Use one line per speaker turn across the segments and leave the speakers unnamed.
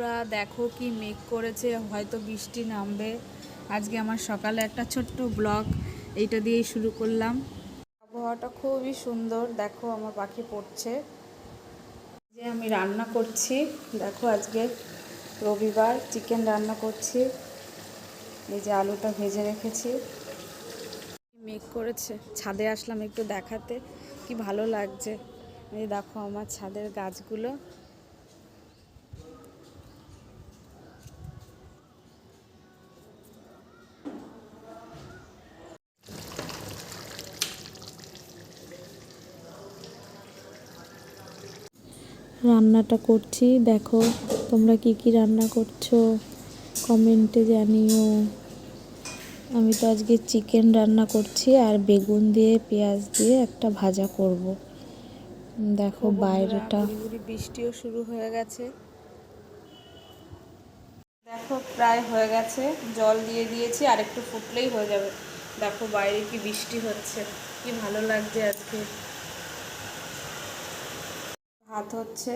বন্ধুরা দেখো কি মেঘ করেছে, হয়তো বৃষ্টি নামবে। আজকে আমার সকালে একটা ছোট্ট ব্লগ এইটা দিয়েই শুরু করলাম। আবহাওয়াটা খুবই সুন্দর, দেখো আমার পাখি পড়ছে। যে আমি রান্না করছি, দেখো আজকে রবিবার চিকেন রান্না করছি। এই যে আলুটা ভেজে রেখেছি। মেঘ করেছে, ছাদে আসলাম একটু দেখাতে, কি ভালো লাগছে। এই দেখো আমার ছাদের গাছগুলো। রান্নাটা করছি, দেখো তোমরা কি কি রান্না করছো কমেন্টে জানিও। আমি তো আজকে চিকেন রান্না করছি আর বেগুন দিয়ে পেঁয়াজ দিয়ে একটা ভাজা করব। দেখো বাইরেটা বৃষ্টিও শুরু হয়ে গেছে, দেখো প্রায় হয়ে গেছে। জল দিয়ে দিয়েছি, আর একটু ফুটলেই হয়ে যাবে। দেখো বাইরে কি বৃষ্টি হচ্ছে, কি ভালো লাগছে আজকে। ভাত হচ্ছে,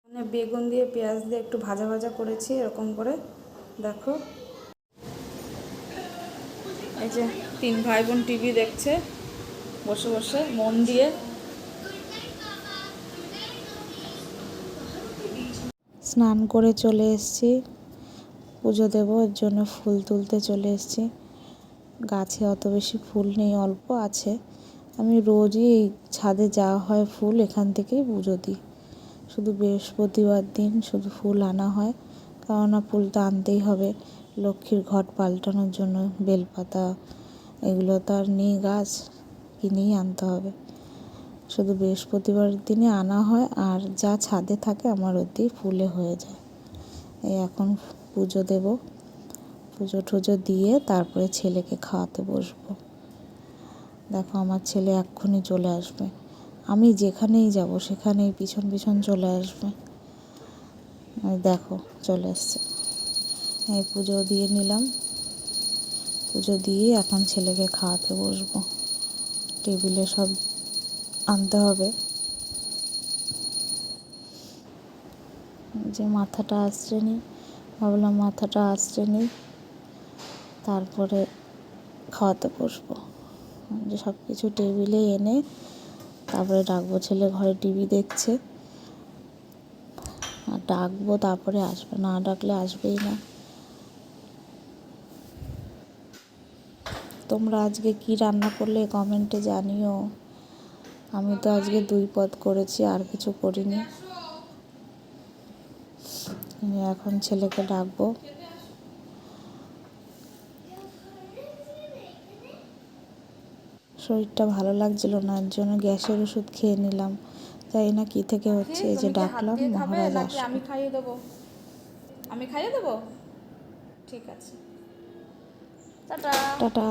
মানে বেগুন দিয়ে পেঁয়াজ দিয়ে একটু ভাজা ভাজা করেছি এরকম করে। দেখো এই যে 3 ভাই বোন টিভি দেখছে বসে বসে মন দিয়ে। স্নান করে চলে এসেছি, পুজো দেবো, এর জন্য ফুল তুলতে চলে এসেছি। গাছে অত বেশি ফুল নেই, অল্প আছে। আমি রোজই এই ছাদে যাওয়া হয় ফুল, এখান থেকেই পুজো দিই। শুধু বৃহস্পতিবার দিন শুধু ফুল আনা হয়, কেননা ফুল তো আনতেই হবে লক্ষ্মীর ঘট পাল্টানোর জন্য। বেলপাতা এগুলো তো আর নেই, গাছ কিনেই আনতে হবে। শুধু বৃহস্পতিবার দিনে আনা হয়, আর যা ছাদে থাকে আমার ওতেই ফুলে হয়ে যায়। এই এখন পুজো দেব, পুজো টুজো দিয়ে তারপরে ছেলেকে খাওয়াতে বসবো। দেখো আমার ছেলে এক্ষুনি চলে আসবে, আমি যেখানেই যাব সেখানেই পিছন পিছন চলে আসবে। দেখো চলে এসছে। এই পুজো দিয়ে নিলাম, পুজো দিয়ে এখন ছেলেকে খাওয়াতে বসবো। টেবিলে সব আনতে হবে। যে মাথাটা আসছে নি, ভাবলাম মাথাটা আসছে নি, তারপরে খাওয়াতে বসবো। যে সব কিছু টেবিলে এনে তারপরে ডাকবো। ছেলে ঘরে টিভি দেখছে, আর ডাকবো তারপরে আসবে, না ডাকলে আসবেই না। তোমরা আজকে কি রান্না করলে কমেন্টে জানিও। আমি তো আজকে 2 পদ করেছি, আর কিছু করিনি। আমি এখন ছেলেকে ডাকবো। শরীরটা ভালো লাগছিল না, এর জন্য গ্যাসের ওষুধ খেয়ে নিলাম। জানি না কি থেকে হচ্ছে। এই যে ডাকলাম, মহারাজ আসবে। আমি খাইয়ে দেবো, আমি খাইয়ে দেবো, ঠিক আছে, টাটা টাটা।